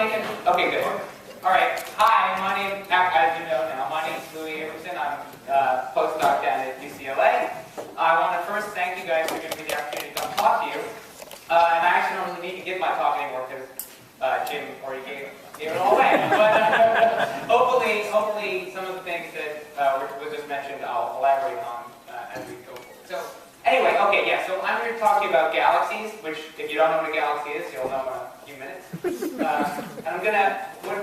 making? Okay, good. All right. Hi, my name, as you know now, my name is Louis Averson. I'm a postdoc down at UCLA. I want to first thank you guys for giving me the opportunity to come talk to you. And I actually don't really need to give my talk anymore because Jim already gave it all away. But hopefully some of the things that were just mentioned I'll elaborate on as we go forward. So anyway, okay, yeah, so I'm here to talk to you about galaxies, which if you don't know what a galaxy is, you'll know in a few minutes. And I'm going to,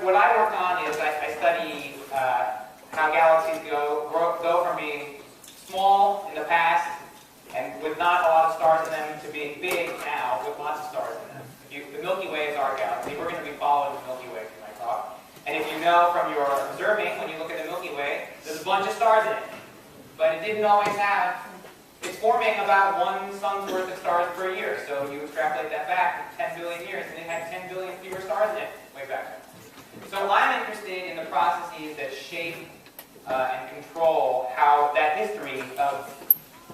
what I work on is I study how galaxies go from being small in the past and with not a lot of stars in them to being big now with lots of stars in them. The Milky Way is our galaxy. We're going to be following the Milky Way through my talk. And if you know from your observing, when you look at the Milky Way, there's a bunch of stars in it. But it didn't always have, it's forming about one sun's worth of stars per year. So you extrapolate that back to 10 billion years, and it had 10 billion fewer stars in it way back then. So I'm interested in the processes that shape and control how that history of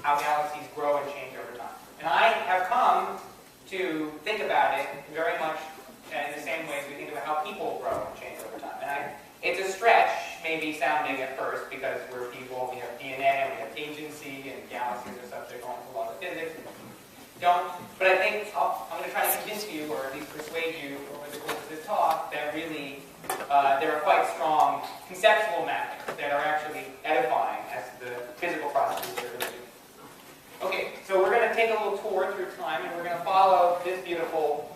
how galaxies grow and change over time. And I have come to think about it very much in the same way as we think about how people grow and change over time. And it's a stretch, maybe sounding at first, because we're people, we have DNA, and we have agency, and galaxies are subject to a lot of physics. But I think I'm going to try to convince you, or at least persuade you over the course of this talk, that really there are quite strong conceptual mappings that are actually edifying as the physical processes that are really. Okay, so we're going to take a little tour through time, and we're going to follow this beautiful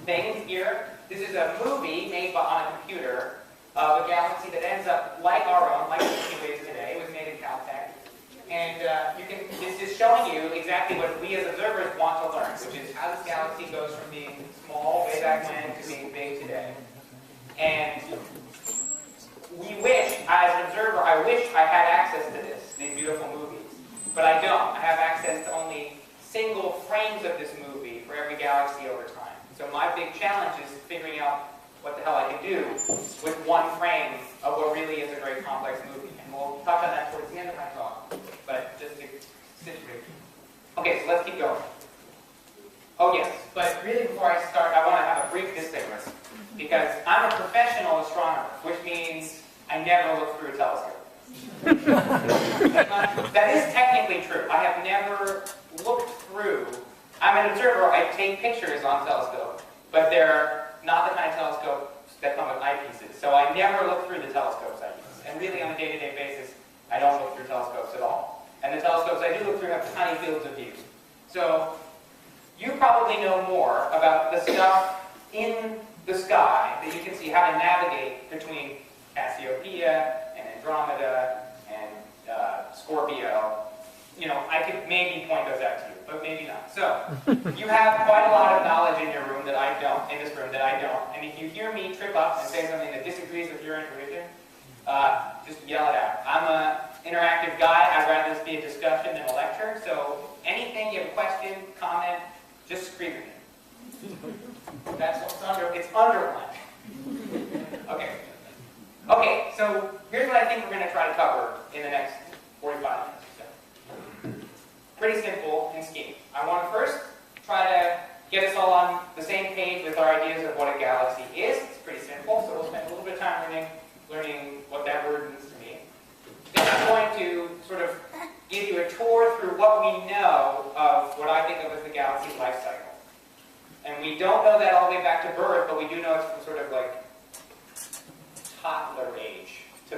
thing here. This is a movie made on a computer of a galaxy that ends up like our own, like the Milky Way is today. It was made in Caltech. And this is showing you exactly what we as observers want to learn, which is how this galaxy goes from being small way back when to being big today. And we wish, as an observer, I wish I had access to these beautiful movies. But I don't. I have access to only single frames of this movie for every galaxy over time. So my big challenge is figuring out what the hell I can do with one frame of what really is a very complex movie. And we'll touch on that towards the end of my talk. But just to situate. Okay, so let's keep going. Oh yes, but really before I start, I want to have a brief disclaimer. Because I'm a professional astronomer, which means I never look through a telescope. That is technically true. I have never looked through. I'm an observer. I take pictures on telescope, but they're not the kind of telescopes that come with eyepieces. So I never look through the telescopes I use. And really, on a day-to-day basis, I don't look through telescopes at all. And the telescopes I do look through have tiny fields of view. So you probably know more about the stuff in the sky that you can see how to navigate between Cassiopeia and Andromeda and Scorpio. You know, I could maybe point those out to you, but maybe not. So, you have quite a lot of knowledge in your room that I don't, in this room that I don't. And if you hear me trip up and say something that disagrees with your intuition, just yell it out. I'm an interactive guy. I'd rather this be a discussion than a lecture. So, anything, you have a question, comment, just scream at me. That's what's it's underlined. Okay. Okay, so here's what I think we're going to try to cover in the next 45 minutes. So, pretty simple in scheme. I want to first try to get us all on the same page with our ideas of what a galaxy is. It's pretty simple, so we'll spend a little bit of time learning what that word means to me. Then I'm going to sort of give you a tour through what we know of what I think of as the galaxy's life cycle. And we don't know that all the way back to birth, but we do know it's from sort of like toddler age to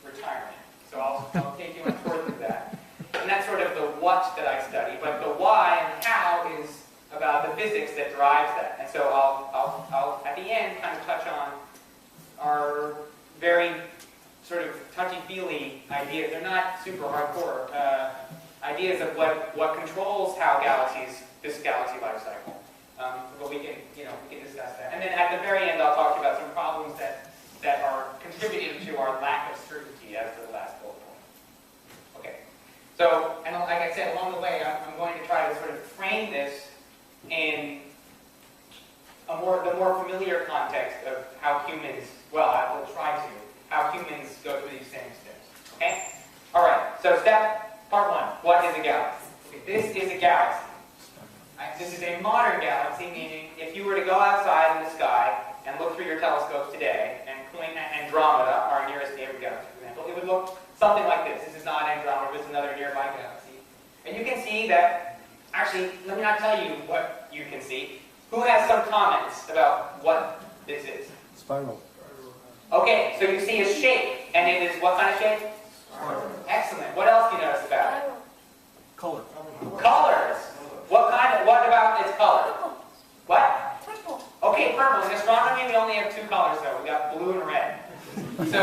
retirement. So I'll take you on a tour through that. And that's sort of the what that I study, but the why and how is about the physics that drives that. And so I'll at the end kind of touch on our very sort of touchy-feely ideas. They're not super hardcore ideas of what controls how this galaxy life cycle. But we can discuss that. And then at the very end, I'll talk to you about some problems that are contributing to our lack of certainty as the last bullet point. Okay. So, and like I said, along the way, I'm going to try to sort of frame this in the more familiar context of how humans, well, I will try to, how humans go through these same steps. Okay? All right. So part one, what is a galaxy? Okay, this is a galaxy. This is a modern galaxy, meaning if you were to go outside in the sky through your telescopes today and point at Andromeda, our nearest neighbor galaxy, for example, it would look something like this. This is not Andromeda, it's another nearby galaxy. And you can see that, actually, let me not tell you what you can see. Who has some comments about what this is? Spiral. Okay, so you see a shape, and it is what kind of shape? Spiral. Excellent. What else do you notice about it? Color. Colors. What about its color? What? Purple. Okay, purple. In astronomy, we only have two colors, though. We got blue and red. So,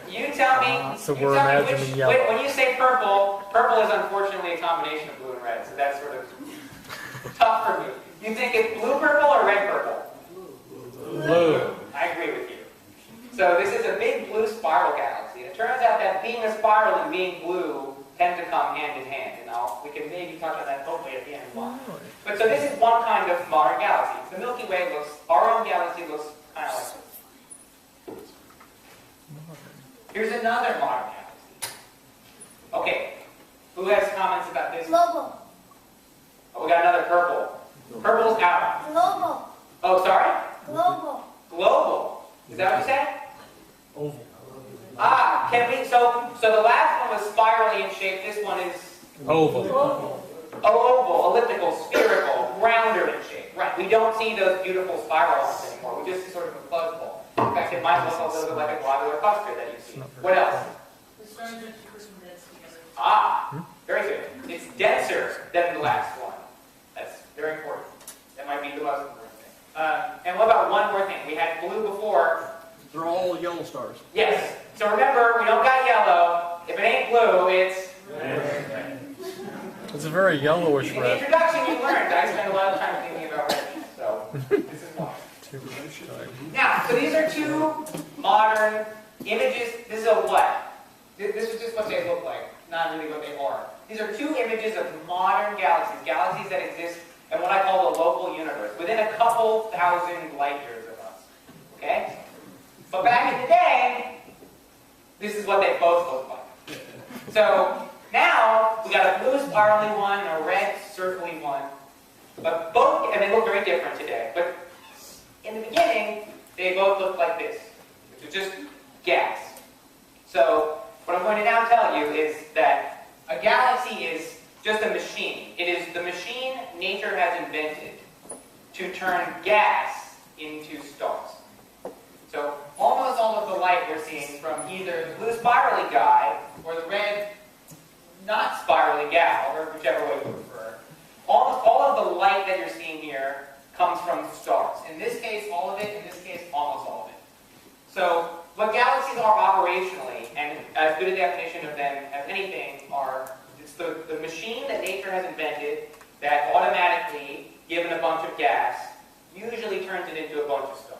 you tell me. So we're imagining yellow. Wait, when you say purple, purple is unfortunately a combination of blue and red, so that's sort of tough for me. You think it's blue purple or red purple? Blue. I agree with you. So this is a big blue spiral galaxy. And it turns out that being a spiral and being blue tend to come hand in hand. And we can maybe touch on that hopefully at the end of why. But so this is one kind of modern galaxy. The Milky Way looks, our own galaxy looks kind of like this. Here's another modern galaxy. Okay, who has comments about this? Global. Oh, we got another purple. Purple's out. Global. Oh, sorry? Global. Global. Is that what you said? Oval. Ah, can we, so the last one was spirally in shape, this one is Oval. oval, elliptical, spherical, rounder in shape. Right, we don't see those beautiful spiral ones anymore, we just see sort of a fuzz ball. In fact, it might look a little bit like a globular cluster that you see. What else? The stars are cheaper from dense. Ah, very good. It's denser than the last one. That's very important. That might be the most important thing. And what about one more thing? We had blue before. They're all yellow stars. Yes. So remember, we don't got yellow. If it ain't blue, it's red. It's a very yellowish In the red. introduction, you learned. I spent a lot of time thinking about red. So this is why. Now, so these are two modern images. This is a what? This is just what they look like, not really what they are. These are two images of modern galaxies, galaxies that exist in what I call the local universe, within a couple thousand light years of us. Okay? But back in the day, this is what they both look like. So now we got a blue spirally one and a red circly one. But both, and they look very different today. But in the beginning, they both look like this, which is just gas. So what I'm going to now tell you is that a galaxy is just a machine. It is the machine nature has invented to turn gas into stars. So almost all of the light we're seeing from either the blue spirally guy or the red not spirally gal, or whichever way you prefer, almost all of the light that you're seeing here comes from stars. In this case, all of it. In this case, almost all of it. So what galaxies are operationally, and as good a definition of them as anything, it's the machine that nature has invented that automatically, given a bunch of gas, usually turns it into a bunch of stars.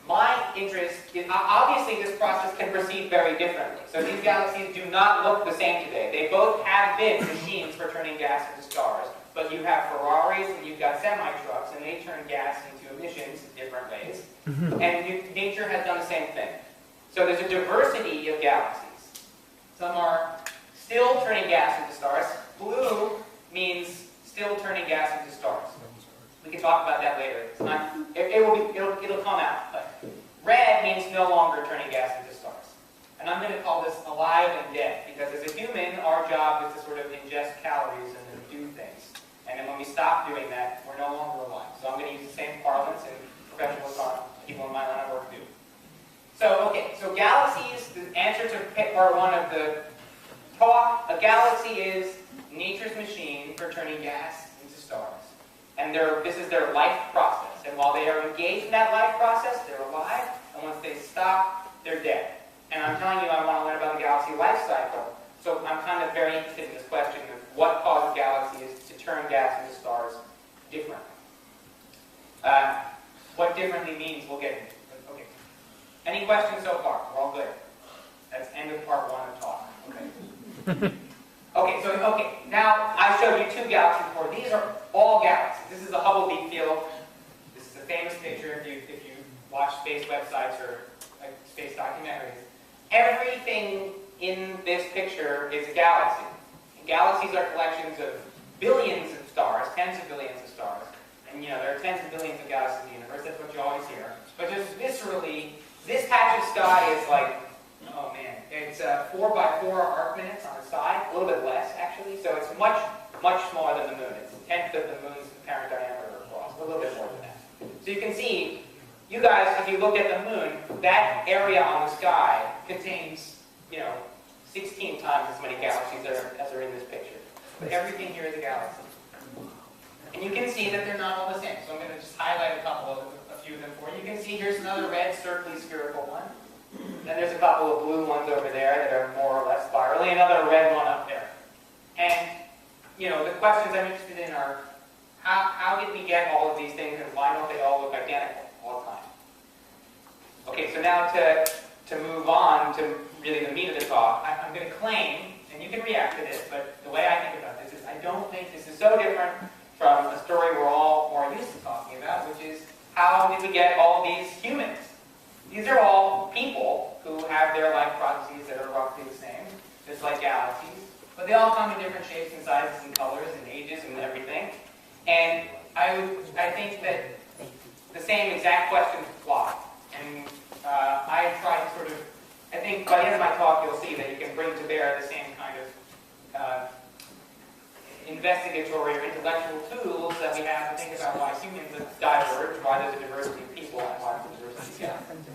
My interest is, obviously this process can proceed very differently. So these galaxies do not look the same today. They both have been machines for turning gas into stars, but you have Ferraris and you've got semi-trucks, and they turn gas into emissions in different ways. And nature has done the same thing. So there's a diversity of galaxies. Some are still turning gas into stars. Blue means still turning gas into stars. We can talk about that later. It's not, it'll come out. But red means no longer turning gas into stars. And I'm going to call this alive and dead, because as a human, our job is to sort of ingest calories and then do things. And then when we stop doing that, we're no longer alive. So I'm going to use the same parlance and professional talk people in my line of work do. So, okay, so galaxies, the answer to part one of the talk, a galaxy is nature's machine for turning gas into stars. And this is their life process. And while they are engaged in that life process, they're alive. And once they stop, they're dead. And I'm telling you, I want to learn about the galaxy life cycle. So I'm kind of very interested in this question of what causes galaxies to turn gas into stars differently. What differently means, we'll get into. Okay. Any questions so far? We're all good. That's end of part one of talk. Okay. Okay, now I showed you two galaxies before. These are all galaxies. This is the Hubble Deep Field. This is a famous picture if you watch space websites or space documentaries. Everything in this picture is a galaxy. And galaxies are collections of billions of stars, tens of billions of stars, And there are tens of billions of galaxies in the universe, that's what you always hear. But just viscerally, this patch of sky is like, oh man, it's 4 by 4 arc minutes on the side, a little bit less actually, so it's much, much smaller than the moon. It's a tenth of the moon's apparent diameter across, a little bit more than that. So you can see, you guys, if you look at the moon, that area on the sky contains, 16 times as many galaxies as are in this picture. But everything here is a galaxy. And you can see that they're not all the same. So I'm going to just highlight a few of them for you. You can see here's another red, circly, spherical one. Then there's a couple of blue ones over there that are more or less spirally. Another red one up there. And, the questions I'm interested in are, how did we get all of these things, and why don't they all look identical all the time? Okay, so now to move on to really the meat of the talk, I'm going to claim, and you can react to this, but the way I think about this is I don't think this is so different from a story we're all more used to talking about, which is how did we get all these humans? These are all people who have their life processes that are roughly the same, just like galaxies, but they all come in different shapes and sizes and colors and ages and everything. And I think that the same exact questions apply. And I try to I think by the end of my talk you'll see that you can bring to bear the same kind of investigatory or intellectual tools that we have to think about why humans diverge, why there's a diversity of people, and why there's a diversity of galaxies.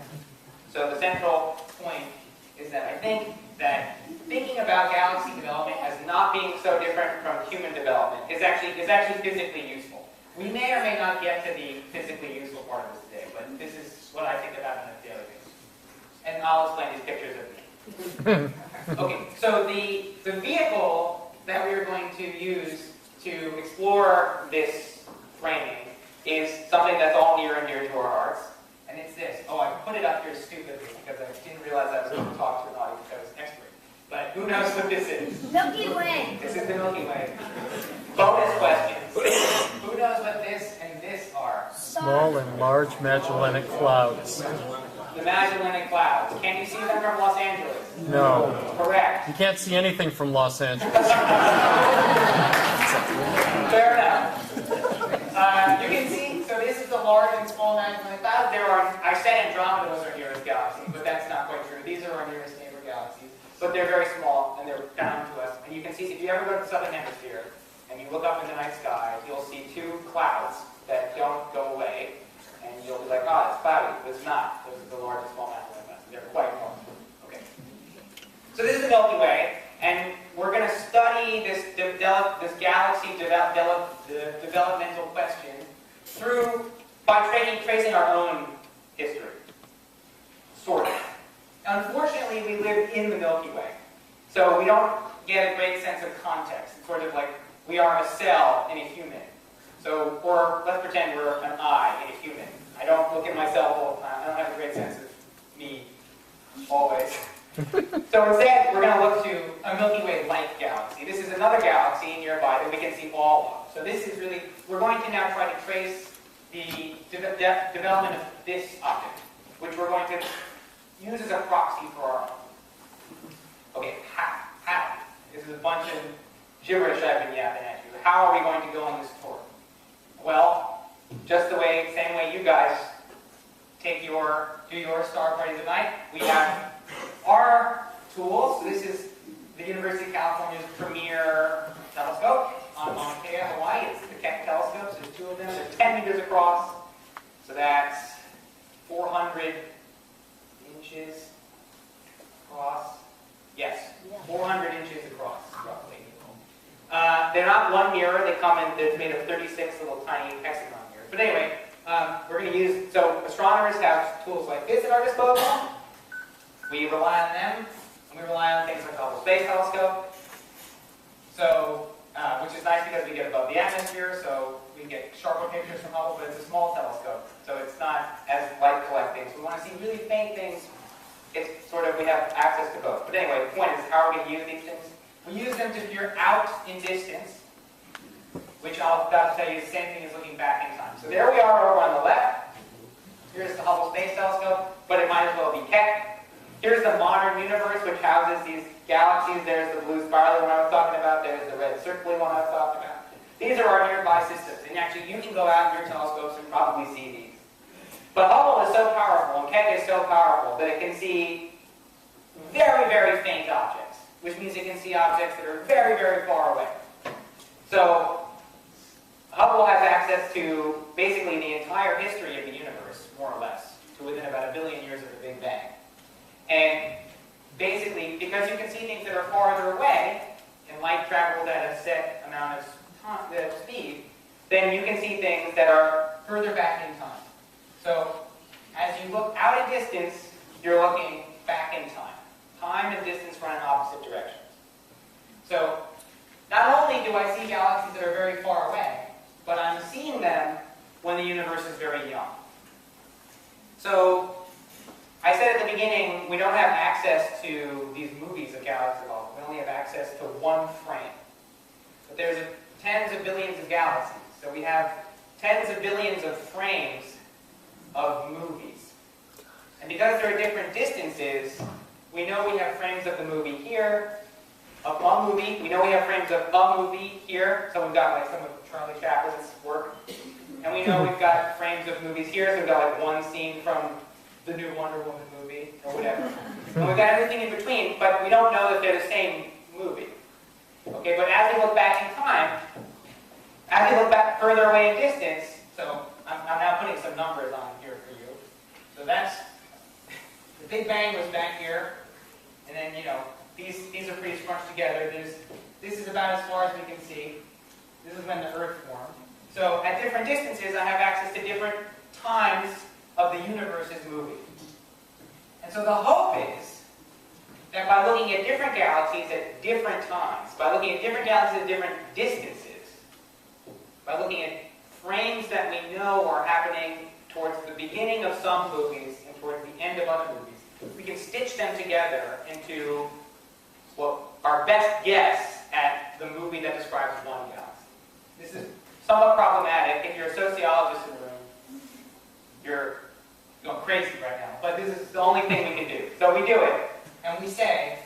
So the central point is that I think that thinking about galaxy development as not being so different from human development is actually physically useful. We may or may not get to the physically useful part of this today, but this is what I think about on a daily basis. And I'll explain these pictures of me. Okay, so the vehicle that we are going to use to explore this framing is something that's all near and dear to our hearts, and it's this. Oh, I put it up here stupidly because I didn't realize I was going to talk to an audience that was expert. But who knows what this is? Milky Way. This is the Milky Way. Bonus questions. Who knows what this and this are? Small and large Magellanic Clouds. The Magellanic Clouds. Can you see them from Los Angeles? No. Correct. You can't see anything from Los Angeles. Fair enough. You can see, so this is the large and small Magellanic Clouds. I said Andromeda was our nearest galaxy, but that's not quite true. These are our nearest neighbor galaxies. But they're very small, and they're down to us. And you can see, if you ever go to the southern hemisphere, and you look up in the night sky, you'll see two clouds that don't go away, and you'll be like, oh, it's cloudy. But it's not. Those are the large and small Magellanic Clouds. They're quite large. Okay. So this is the Milky Way, and we're going to study this galaxy developmental question by tracing our own history. Sort of. Unfortunately, we live in the Milky Way, so we don't get a great sense of context. It's sort of like we are a cell in a human. So, or let's pretend we're an eye in a human. I don't look at myself all the time. I don't have a great sense of me, always. So instead, we're going to look to a Milky Way-like galaxy. This is another galaxy nearby that we can see all of. So this is really, we're going to now try to trace the development of this object, which we're going to use as a proxy for our own. Okay, how? This is a bunch of gibberish I've been yapping at you. How are we going to go on this tour? Well, just the same way you guys do your star parties at night, we have our tools. So this is the University of California's premier telescope on Mauna Kea, Hawaii. It's the Keck telescopes. There's two of them. They're 10 meters across. So that's 400 inches across. Yes, 400 inches across, roughly. They're not one mirror. They come in, they're made of 36 little tiny hexagon mirrors. But anyway, we're going to use, so astronomers have tools like this at our disposal. We rely on them, and we rely on things like the Hubble Space Telescope. So, which is nice because we get above the atmosphere, so we can get sharper pictures from Hubble, but it's a small telescope, so it's not as light collecting. So we want to see really faint things. It's sort of, we have access to both. But anyway, the point is, how are we going to use these things? We use them to veer out in distance, which I'll about to tell you is the same thing as looking back in time. So there we are over on the left. Here's the Hubble Space Telescope, but it might as well be Keck. Here's the modern universe, which houses these galaxies. There's the blue spirally one I was talking about. There's the red circly one I was talking about. These are our nearby systems, and actually you can go out in your telescopes and probably see these. But Hubble is so powerful, and Keck is so powerful, that it can see very, very faint objects, which means it can see objects that are very, very far away. So Hubble has access to basically the entire history of the universe, more or less, to within about 1 billion years of the Big Bang. And basically, because you can see things that are farther away, and light travels at a set amount of speed, then you can see things that are further back in time. So as you look out at distance, you're looking back in time. Time and distance run in opposite directions. So not only do I see galaxies that are very far away, but I'm seeing them when the universe is very young. So I said at the beginning, we don't have access to these movies of galaxies at all. We only have access to one frame. But there's tens of billions of galaxies. So we have tens of billions of frames of movies. And because there are different distances, we know we have frames of the movie here, of a movie. We know we have frames of a movie here. So we've got like some of Charlie Chaplin's work. And we know we've got frames of movies here. So we've got like one scene from the new Wonder Woman movie or whatever. And we've got everything in between, but we don't know that they're the same movie. Okay, but as we look back in time, as we look back further away in distance, so I'm now putting some numbers on here for you. So that's, the Big Bang was back here, and then, you know, these are pretty scrunched together. This is about as far as we can see. This is when the Earth formed. So at different distances, I have access to different times of the universe's moving. And so the hope is that by looking at different galaxies at different times, by looking at different galaxies at different distances, by looking at frames that we know are happening towards the beginning of some movies and towards the end of other movies, we can stitch them together into what our best guess at the movie that describes one galaxy. This is somewhat problematic. If you're a sociologist in the room, you're going crazy right now, but this is the only thing we can do. So we do it, and we say,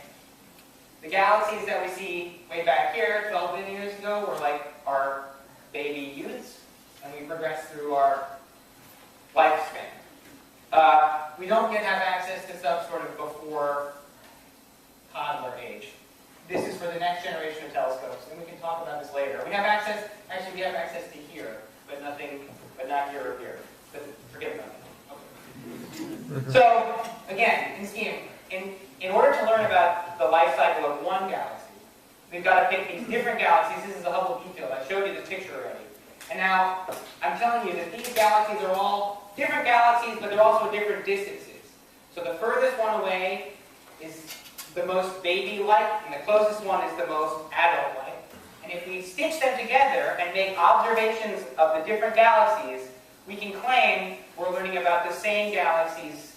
the galaxies that we see way back here 12 billion years ago were like our baby youths, and we progress through our lifespan. We don't yet have access to stuff sort of before toddler age. This is for the next generation of telescopes, and we can talk about this later. We have access, actually we have access to here, but not here or here. But forget about that. Okay. So, again, in order to learn about the life cycle of one galaxy, we've got to pick these different galaxies. This is a Hubble detail. I showed you this picture already. And now, I'm telling you that these galaxies are all different galaxies, but they're also different distances. So the furthest one away is the most baby-like, and the closest one is the most adult-like. And if we stitch them together and make observations of the different galaxies, we can claim we're learning about the same galaxy's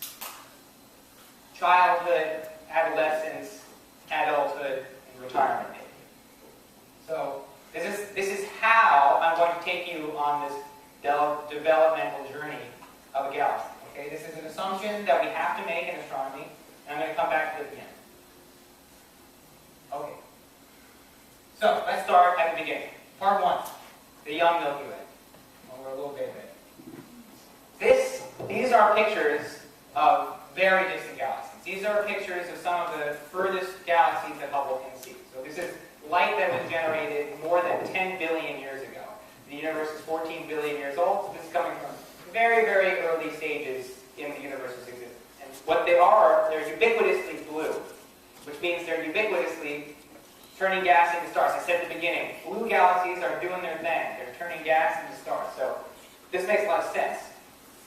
childhood, adolescence, adulthood, and retirement age. So this is how I'm going to take you on this developmental journey of a galaxy. Okay, this is an assumption that we have to make in astronomy, and I'm going to come back to it again. Okay. So let's start at the beginning. Part 1, the young Milky Way. Well, we're a little bit ahead. These are pictures of very distant galaxies. These are pictures of some of the furthest galaxies that Hubble can see. So this is light that was generated more than 10 billion years ago. The universe is 14 billion years old, so this is coming from very, very early stages in the universe's existence. And what they are, they're ubiquitously blue, which means they're ubiquitously turning gas into stars. I said at the beginning, blue galaxies are doing their thing. They're turning gas into stars. So this makes a lot of sense.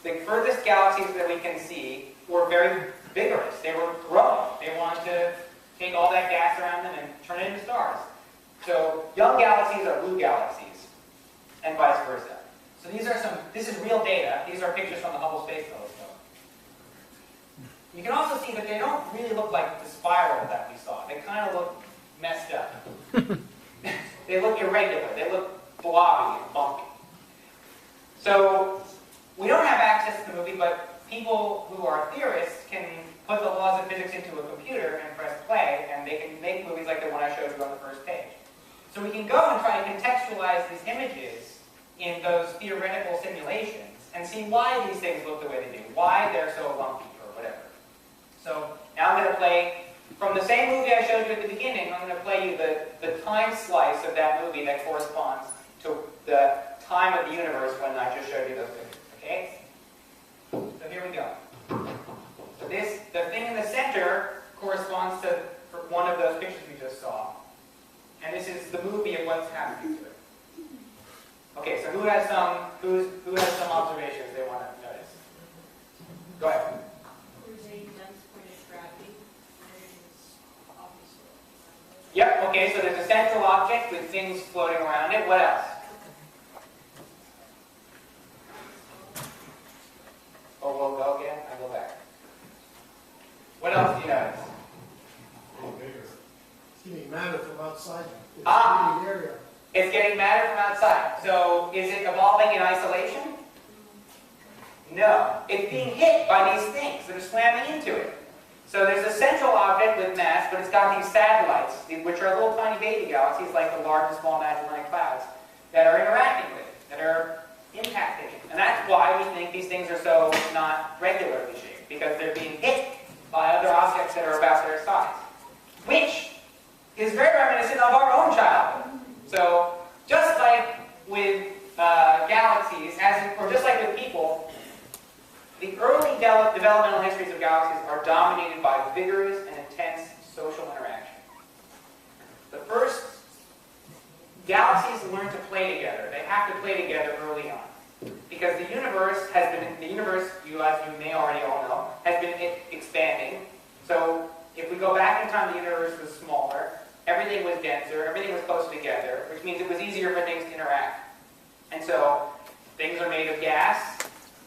The furthest galaxies that we can see were very vigorous. They were growing. They wanted to take all that gas around them and turn it into stars. So young galaxies are blue galaxies, and vice versa. So this is real data. These are pictures from the Hubble Space Telescope. You can also see that they don't really look like the spiral that we saw. They kind of look messed up. They look irregular. They look blobby and bumpy. So we don't have access to the movie, but people who are theorists can put the laws of physics into a computer and press play, and they can make movies like the one I showed you on the first page. So we can go and try to contextualize these images in those theoretical simulations and see why these things look the way they do, why they're so lumpy or whatever. So now I'm going to play, from the same movie I showed you at the beginning, I'm going to play you the time slice of that movie that corresponds to the time of the universe when I just showed you those pictures. Okay? So here we go. So the thing in the center corresponds to one of those pictures we just saw. And this is the movie of what's happening to it. Okay, so who has some observations they want to notice? Go ahead. There's a dense point of gravity, and it is obviously. Yep, okay, so there's a central object with things floating around it. What else? Oh, we'll go again? I go back. What else do you notice? It's getting matter from outside. It's Ah. the area. It's getting matter from outside. So is it evolving in isolation? No. It's being hit by these things that are slamming into it. So there's a central object with mass, but it's got these satellites, which are little tiny baby galaxies like the large and small Magellanic Clouds, that are interacting with it, that are impacting it. And that's why we think these things are so not regularly shaped, because they're being hit by other objects that are about their size, which is very reminiscent of our own childhood. So just like with galaxies, or just like with people, the early developmental histories of galaxies are dominated by vigorous and intense social interaction. The first galaxies learn to play together. They have to play together early on. Because the universe, as you may already all know, has been expanding. So if we go back in time, the universe was smaller, everything was denser, everything was closer together, which means it was easier for things to interact. And so things are made of gas.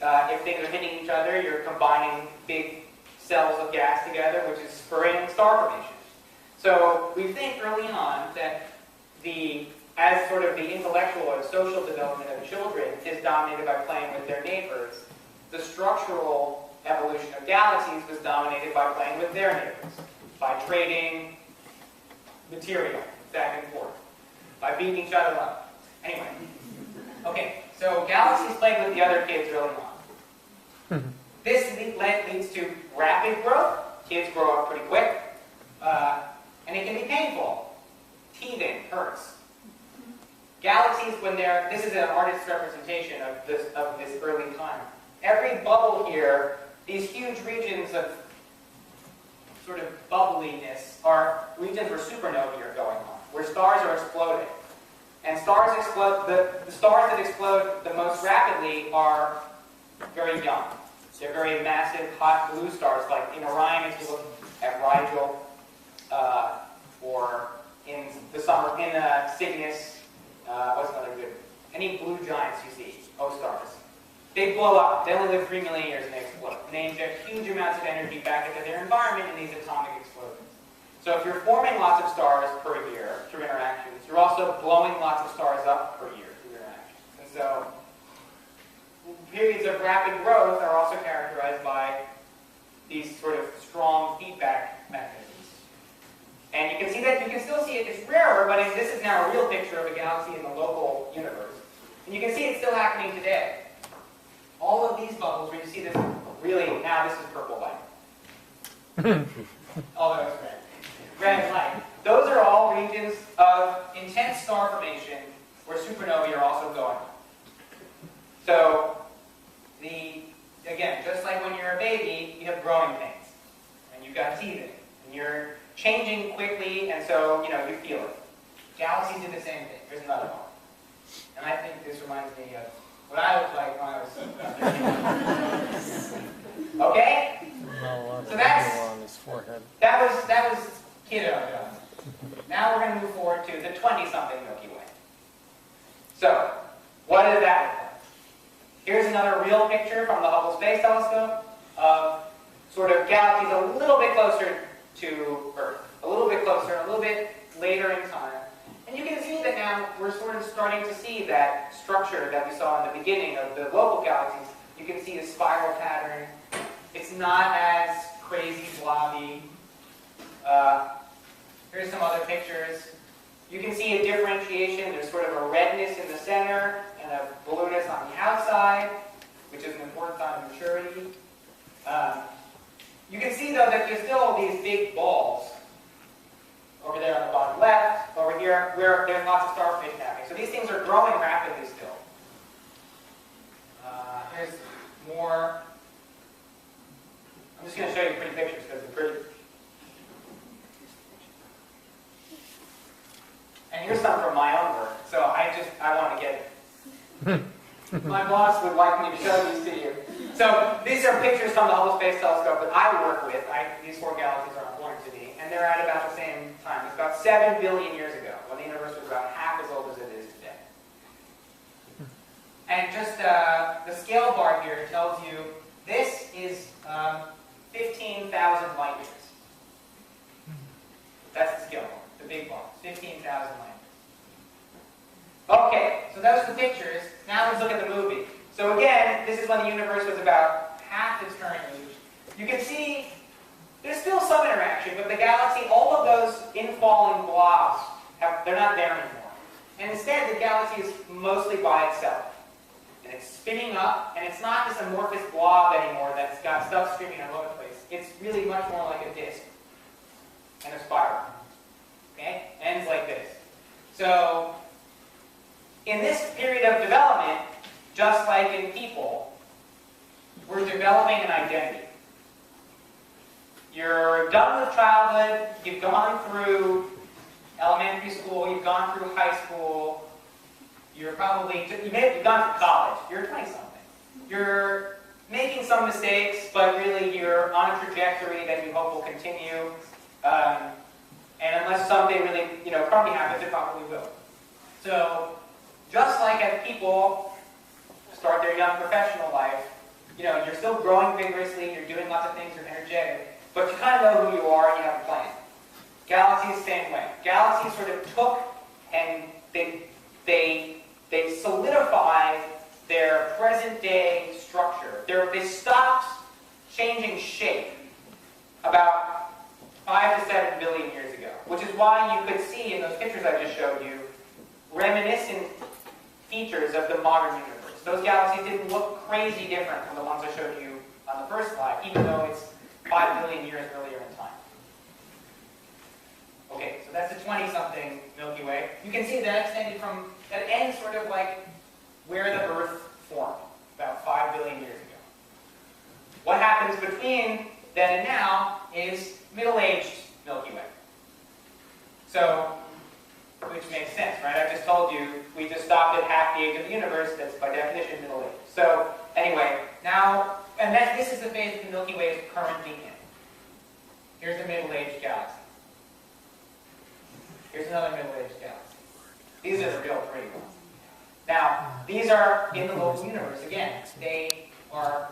If things are hitting each other, you're combining big cells of gas together, which is spurring star formation. So we think early on that as sort of the intellectual or social development of children is dominated by playing with their neighbors, the structural evolution of galaxies was dominated by playing with their neighbors, by trading material back and forth, by beating each other up. Anyway, okay, so galaxies played with the other kids early on. This leads to rapid growth. Kids grow up pretty quick, and it can be painful. Teething hurts. Galaxies, this is an artist's representation of this early time. Every bubble here, these huge regions of sort of bubbliness are regions where supernovae are going on, where stars are exploding. And stars explode, the stars that explode the most rapidly are very young. They're very massive, hot blue stars, like in Orion, if you look at Rigel, or in the summer, in Cygnus, what's another good? Any blue giants you see, O-stars. They blow up. They only live 3 million years and they explode. And they inject huge amounts of energy back into their environment in these atomic explosions. So if you're forming lots of stars per year through interactions, you're also blowing lots of stars up per year through interactions. And so periods of rapid growth are also characterized by these sort of strong feedback mechanisms. And you can see that, you can still see it, it's rarer, but this is now a real picture of a galaxy in the local universe. And you can see it's still happening today. All of these bubbles where you see this, really, now this is purple light. Although it's red. Red light. Those are all regions of intense star formation where supernovae are also going. So, again, just like when you're a baby, you have growing pains. And you've got teething. And you're changing quickly, and so, you feel it. Galaxies do the same thing. Here's another one. And I think this reminds me of what I looked like when I was okay? No, So that's on his forehead. that was kiddo. Now we're going to move forward to the 20-something Milky Way. So, what does that look like? Here's another real picture from the Hubble Space Telescope of sort of galaxies a little bit closer to Earth, a little bit closer, a little bit later in time. And you can see that now we're sort of starting to see that structure that we saw in the beginning of the local galaxies. You can see the spiral pattern. It's not as crazy blobby. Here's some other pictures. You can see a differentiation. There's sort of a redness in the center and a blueness on the outside, which is an important sign of maturity. You can see, though, that there's still these big balls over there on the bottom left, over here, where there's lots of starfish happening. So these things are growing rapidly still. Here's more. I'm just going to show you pretty pictures because they're pretty. And here's some from my own work. So I want to get it. My boss would like me to show these to you. So these are pictures from the Hubble Space Telescope that I work with. These 4 galaxies are important to me. And they're at about the same time. It's about 7 billion years ago, when the universe was about half as old as it is today. And just the scale bar here tells you this is 15,000 light years. That's the scale bar, the big bar, 15,000 light years. Okay, so those are the pictures. Now let's look at the movie. So again, this is when the universe was about half its current age. You can see there's still some interaction, but the galaxy, all of those infalling blobs, they're not there anymore. And instead, the galaxy is mostly by itself. And it's spinning up, and it's not this amorphous blob anymore that's got stuff streaming all over the place. It's really much more like a disk and a spiral. Okay? Ends like this. So, in this period of development, just like in people, we're developing an identity. You're done with childhood, you've gone through elementary school, you've gone through high school, you've gone through college, you're 20-something. You're making some mistakes, but really you're on a trajectory that you hope will continue. And unless something really, crummy happens, it probably will. So, just like as people start their young professional life, you're still growing vigorously, you're doing lots of things, you're energetic, but you kind of know who you are and you have a plan. Galaxies, same way. Galaxies sort of took and they solidified their present-day structure. They stopped changing shape about 5 to 7 billion years ago, which is why you could see in those pictures I just showed you reminiscent features of the modern universe. Those galaxies didn't look crazy different from the ones I showed you on the first slide, even though it's 5 billion years earlier in time. Okay, so that's the 20-something Milky Way. You can see that ends sort of like where the Earth formed, about 5 billion years ago. What happens between then and now is middle-aged Milky Way. So, which makes sense, right? I just told you we just stopped at half the age of the universe. That's by definition middle age. So anyway, now, this is the phase that the Milky Way is currently in. Here's a middle-aged galaxy. Here's another middle-aged galaxy. These are the real pretty ones. Now, these are in the local universe. Again, they are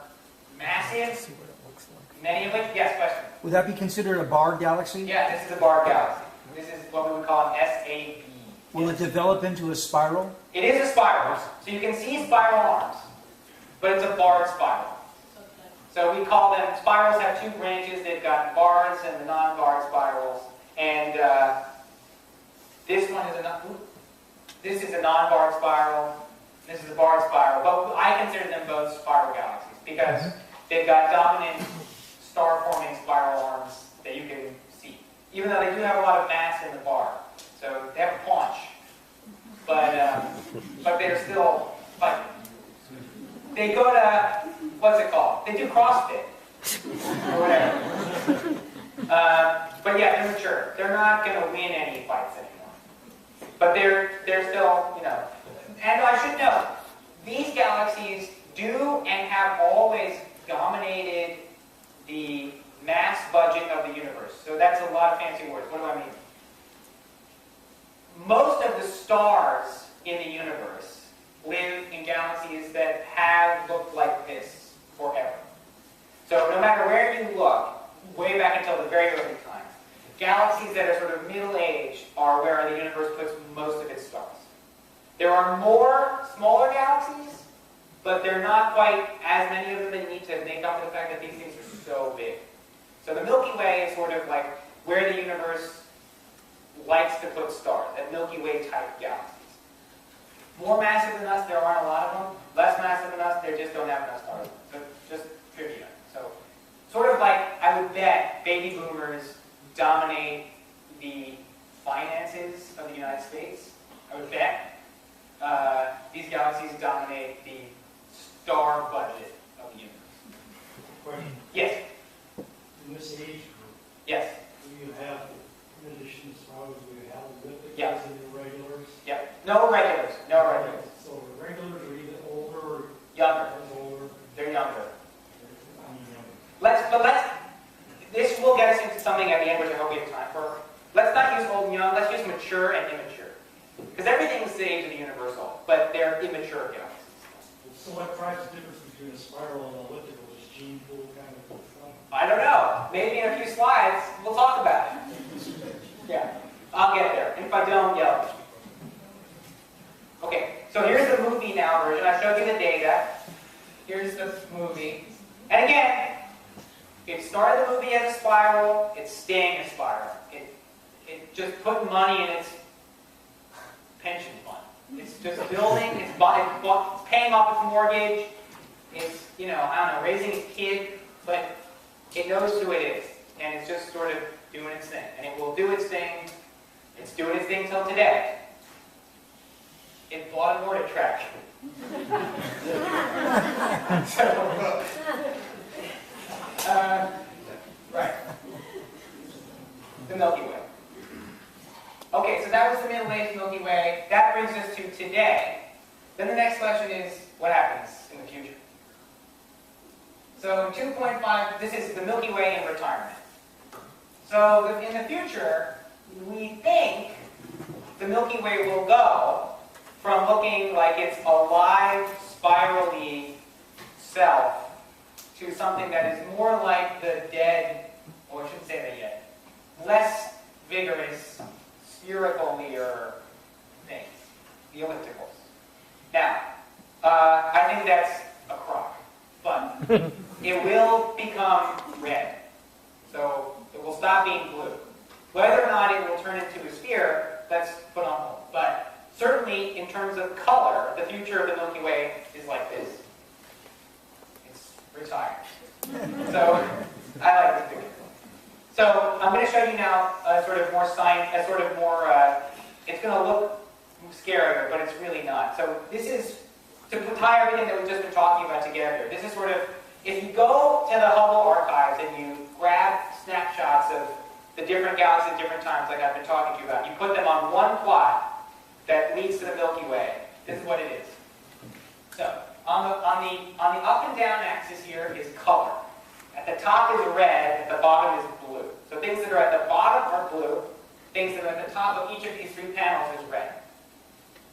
massive. Many of which, yes, question. Would that be considered a bar galaxy? Yeah, this is a bar galaxy. This is what we would call an SAB. Will it develop into a spiral? It is a spiral. So you can see spiral arms, but it's a barred spiral. So we call them, spirals have 2 branches. They've got bars and the non-barred spirals. And this one is this is a non-barred spiral. This is a barred spiral. But I consider them both spiral galaxies because they've got dominant star-forming spiral arms that you can see. Even though they do have a lot of mass in the bar. So they have a paunch. But they're still fighting. They go to, what's it called? They do CrossFit. Or whatever. But yeah, they're mature. They're not going to win any fights anymore. But they're still, And I should note, these galaxies do and have always dominated the mass budget of the universe. So that's a lot of fancy words. What do I mean? Most of the stars in the universe live in galaxies that have looked like this forever. So no matter where you look, way back until the very early times, galaxies that are sort of middle-aged are where the universe puts most of its stars. There are more smaller galaxies, but they're not quite as many of them that you need to make up for the fact that these things are so big. So the Milky Way is sort of like where the universe likes to put stars, that Milky Way type galaxies. More massive than us, there aren't a lot of them. Less massive than us, they just don't have enough stars. So just trivia. So sort of like, I would bet baby boomers dominate the finances of the United States. I would bet these galaxies dominate the star budget of the universe. Question. Yes, In this age group, yes, do you have, in addition to stars, do you have ellipticals Yeah. and irregulars? yep. No regulars, no regulars. So the regulars are either older or Younger, older. they're younger. I mean, This will get us into something at the end, which I hope we have time for. Let's not use old and young, let's use mature and immature. Because everything's the age of the universal, but they're immature galaxies. So what drives the difference between a spiral and elliptical? Is gene pool kind of fun? I don't know. Maybe in a few slides, we'll talk about it. Yeah, I'll get there. And if I don't, yell at me. Okay, so here's the movie now version. I showed you the data. Here's the movie. And again, it started the movie as a spiral. It's staying a spiral. It just put money in its pension fund. It's just building. It's paying off its mortgage. It's, I don't know, raising its kid. But it knows who it is. And it's just sort of doing its thing. And it will do its thing. It's doing its thing till today. It bought an order track. Right. The Milky Way. Okay, so that was the Middle Age Milky Way. That brings us to today. Then the next question is, what happens in the future? So 2.5, this is the Milky Way in retirement. So in the future, we think the Milky Way will go from looking like it's a live, spirally self to something that is more like the dead, or I shouldn't say that yet, less vigorous, spherical-lier things, the ellipticals. Now, I think that's a crock, but it will become red. So it will stop being blue. Whether or not it will turn into a sphere, that's put on hold. But certainly, in terms of color, the future of the Milky Way is like this. It's retired. So I like this picture. So I'm going to show you now a sort of more science, a sort of more. It's going to look scarier, but it's really not. So this is to tie everything that we've just been talking about together. This is sort of, if you go to the Hubble archives and you grab snapshots of the different galaxies at different times, like I've been talking to you about, you put them on one plot that leads to the Milky Way. This is what it is. So on the up and down axis here is color. At the top is red, at the bottom is blue. So things that are at the bottom are blue. Things that are at the top of each of these three panels is red.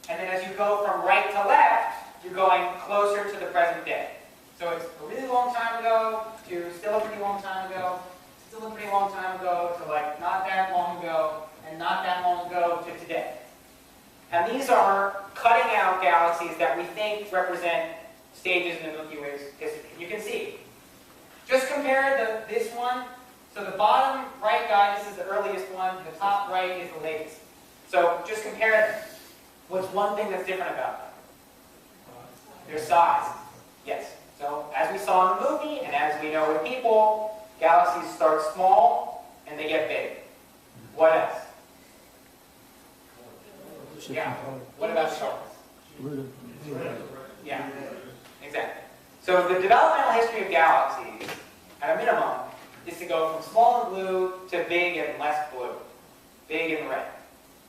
And then as you go from right to left, you're going closer to the present day. So it's a really long time ago to still a pretty long time ago, still a pretty long time ago to like not that long ago, and not that long ago to today. And these are cutting out galaxies that we think represent stages in the Milky Way's history. You can see. Just compare this one. So the bottom right guy, this is the earliest one. The top right is the latest. So just compare them. What's one thing that's different about them? Their size. Yes. So as we saw in the movie, and as we know with people, galaxies start small and they get big. What else? Yeah. What about stars? Yeah. Exactly. So the developmental history of galaxies, at a minimum, is to go from small and blue to big and less blue, big and red.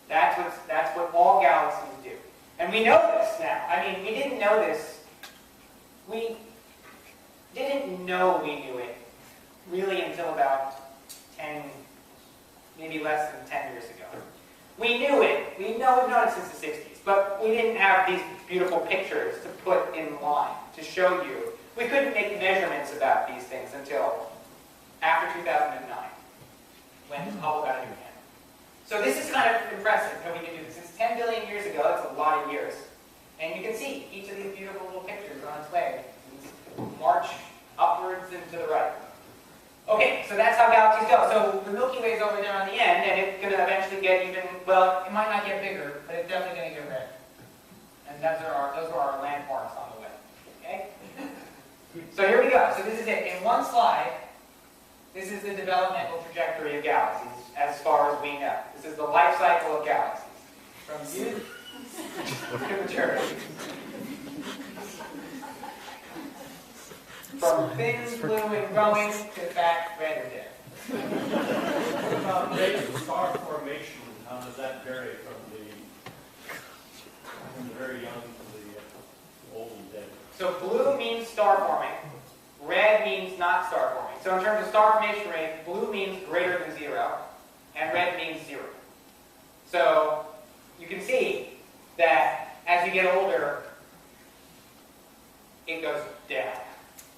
That's what all galaxies do. And we know this now. I mean, we didn't know this. We didn't know we knew it really until about 10, maybe less than 10 years ago. We knew it. We've known it since the 60s. But we didn't have these beautiful pictures to put in line to show you. We couldn't make measurements about these things until after 2009, when Hubble got a new camera. So this is kind of impressive that we can do this. It's 10 billion years ago. That's a lot of years. And you can see each of these beautiful little pictures on its way. March upwards and to the right. Okay, so that's how galaxies go. So the Milky Way is over there on the end, and it's going to eventually get even, well, it might not get bigger, but it's definitely going to get red. And those are our landmarks on the way. Okay? So here we go. So this is it. In one slide, this is the developmental trajectory of galaxies as far as we know. This is the life cycle of galaxies. From youth to maturity. From thin, blue, and growing to fat, red, and dead. About star formation, how does that vary from the very young to the old and dead? So blue means star forming, red means not star forming. So in terms of star formation rate, blue means greater than 0, and red means 0. So you can see that as you get older, it goes down.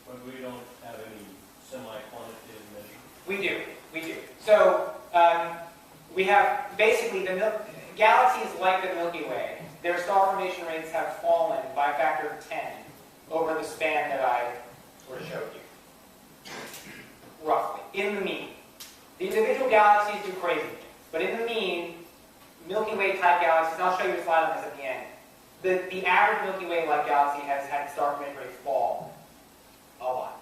But we don't have any semi-quantitative measure. We do. So we have basically galaxies like the Milky Way. Their star formation rates have fallen by a factor of 10 over the span that I sort of showed you, roughly, in the mean. The individual galaxies do crazy things, but in the mean, Milky Way type galaxies, and I'll show you a slide on this at the end, the average Milky Way like galaxy has had star formation rates fall a lot.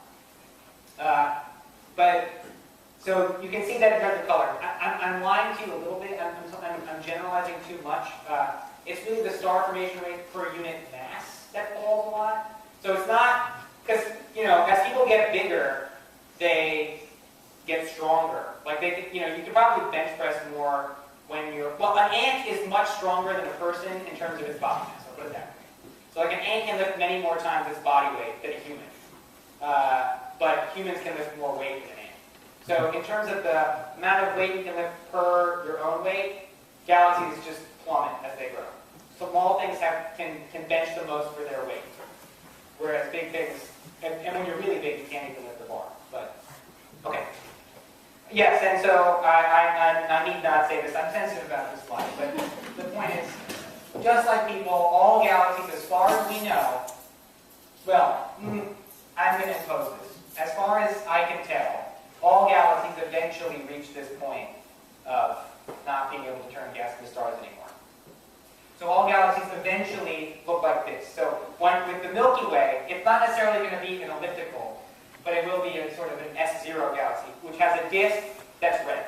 So you can see that in terms of color. I'm lying to you a little bit. I'm generalizing too much. It's really the star formation rate per unit mass that falls a lot. So it's not, because, as people get bigger, they get stronger. Like you can probably bench press more when well, an ant is much stronger than a person in terms of its body mass. I'll put it that way. So like an ant can lift many more times its body weight than a human. But humans can lift more weight than an ant. So in terms of the amount of weight you can lift per your own weight, galaxies just plummet as they grow. Small things can bench the most for their weight, whereas big things, and when you're really big, you can't even lift the bar. But okay, yes, and so I need not say this. I'm sensitive about this slide, but the point is, just like people, all galaxies, as far as we know, well, I'm going to impose this. As far as I can tell, all galaxies eventually reach this point of not being able to turn gas into stars anymore. So all galaxies eventually look like this. So with the Milky Way, it's not necessarily going to be an elliptical, but it will be a sort of an S0 galaxy, which has a disk that's red.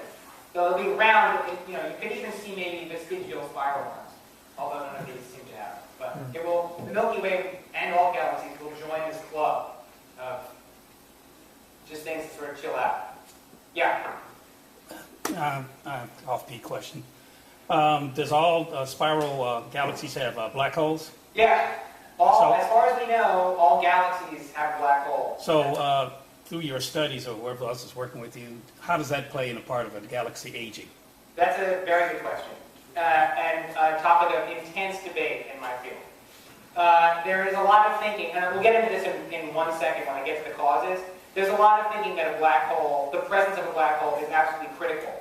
So it'll be round. You could even see maybe vestigial spiral arms, although none of these seem to have. But the Milky Way and all galaxies will join this club of just things to sort of chill out. Yeah? Off-peak question. Does all spiral galaxies have black holes? Yeah. As far as we know, all galaxies have black holes. So through your studies or whoever else is working with you, how does that play in a part of a galaxy aging? That's a very good question. And a topic of intense debate in my field. There is a lot of thinking, and we'll get into this in 1 second when I get to the causes. There's a lot of thinking that a black hole, the presence of a black hole, is absolutely critical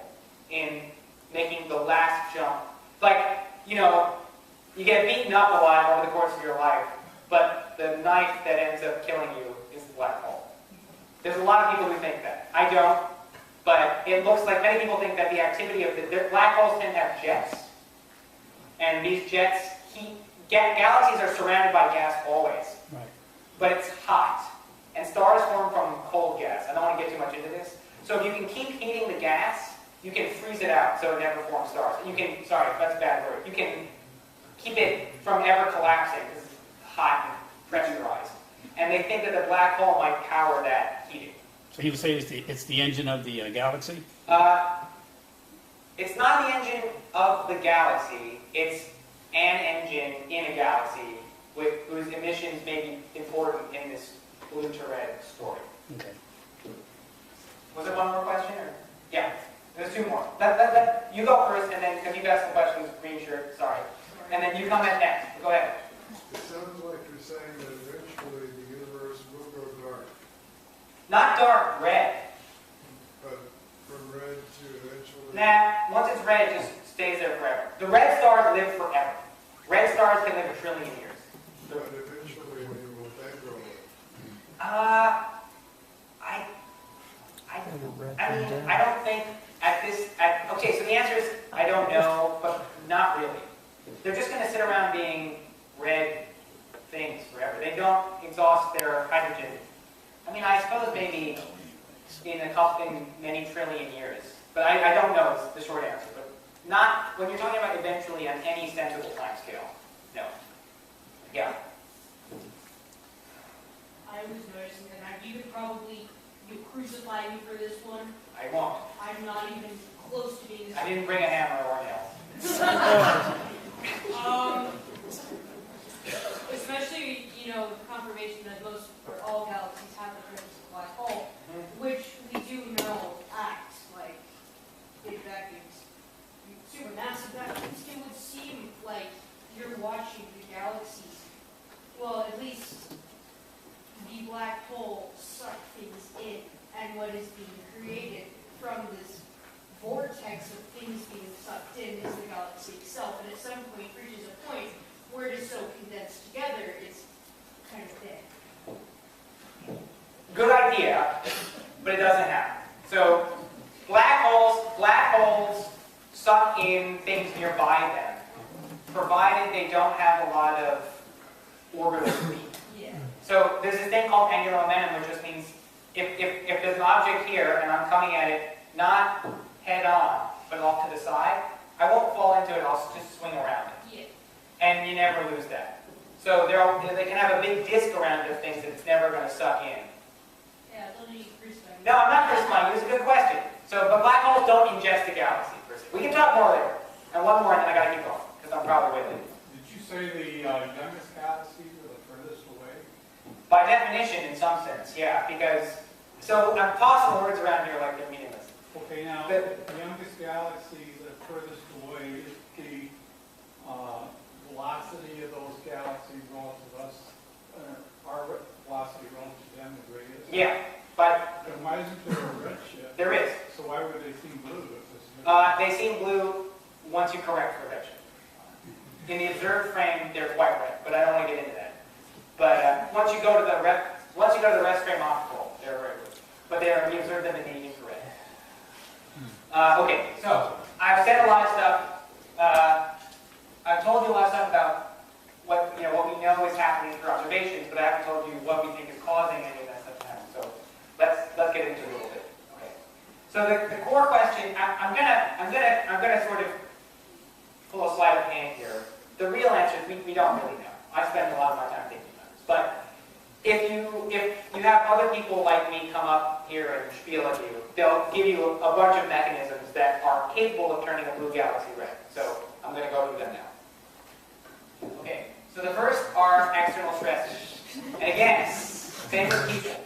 in making the last jump. Like, you get beaten up a lot over the course of your life, but the knife that ends up killing you is the black hole. There's a lot of people who think that. I don't, but it looks like many people think that the activity of the black holes tend to have jets, and these jets galaxies are surrounded by gas always, Right. but it's hot, and stars form from cold gas. I don't want to get too much into this. So if you can keep heating the gas, you can freeze it out so it never forms stars. You can, sorry, that's a bad word. You can keep it from ever collapsing because it's hot and pressurized. And they think that the black hole might power that heating. So you would say it's the engine of the galaxy? It's not the engine of the galaxy. It's an engine in a galaxy whose emissions may be important in this blue to red story. Okay. Was there one more question? Or? Yeah, there's two more. You go first, and then, because you've asked the questions, green shirt, sorry. And then you come in next. Go ahead. It sounds like you're saying that eventually the universe will go dark, Not dark, red. but from red to eventually... Nah, once it's red, it just stays there forever. The red stars live forever. Red stars can live 1 trillion years. But eventually, when will that grow up? I I mean, I don't think okay, so the answer is I don't know, but not really. They're just going to sit around being red things forever. They don't exhaust their hydrogen. I mean, I suppose maybe in many trillion years. But I don't know is the short answer. But not when you're talking about eventually on any sensible time scale. No. Yeah. I was noticing that you could probably crucify me for this one. I won't. I'm not even close to being. I didn't bring a hammer or a nail. Especially, the confirmation that most or all galaxies have the presence of a black hole, which we do know acts like big vacuums, supermassive vacuums. It would seem like you're watching the galaxies. Well, at least the black hole suck things in, and what is being created from this vortex of things being sucked in is the galaxy itself, and at some point reaches a point where it is so condensed together, it's kind of dead. Good idea, but it doesn't happen. So black holes suck in things nearby them, provided they don't have a lot of orbital speed. Yeah. So there's this thing called angular momentum, which just means if there's an object here and I'm coming at it not head on, but off to the side, I won't fall into it, I'll just swing around it. Yeah. And you never lose that. So they can have a big disk around it of things that it's never going to suck in. Yeah, don't need crucifying. No, I'm not crucifying you. It's a good question. But black holes don't ingest the galaxy, per se. We can talk more later. And one more, and then I got to keep going, because I'm probably way late. Did you say the youngest galaxies are the furthest away? By definition, in some sense, yeah. So I'm tossing words around here like they're meaningless. Okay, now, the youngest galaxies that are furthest away, is the velocity of those galaxies relative to us, our velocity relative to them the greatest? Yeah, but Then why isn't there a redshift? there is. So why would they seem blue if this is... They seem blue once you correct for redshift. In the observed frame, they're quite red, but I don't want to get into that. But once you go to the rest frame optical, they're very blue. But we observe them in the infrared. Okay, so I've said a lot of stuff. I've told you a lot of stuff about what we know is happening through observations, but I haven't told you what we think is causing any of that stuff to happen. So let's get into it a little bit. Okay. So the core question, I'm gonna sort of pull a sleight of hand here. The real answer is we don't really know. I spend a lot of my time thinking about this, but if you have other people like me come up here and spiel at you, they'll give you a bunch of mechanisms that are capable of turning a blue galaxy red. So I'm going to go through them now. Okay, so the first are external stresses. And again, same with people.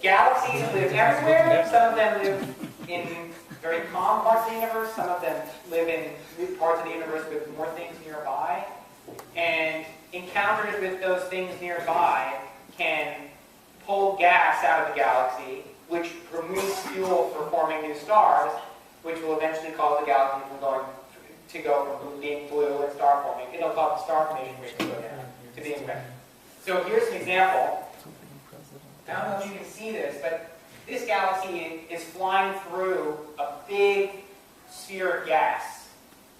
Galaxies live everywhere. Some of them live in very calm parts of the universe. Some of them live in parts of the universe with more things nearby. And encounters with those things nearby can pull gas out of the galaxy, which removes fuel for forming new stars, which will eventually cause the galaxy from being blue and star forming. It'll cause the star formation rate to go down to being red. So here's an example. I don't know if you can see this, but this galaxy is flying through a big sphere of gas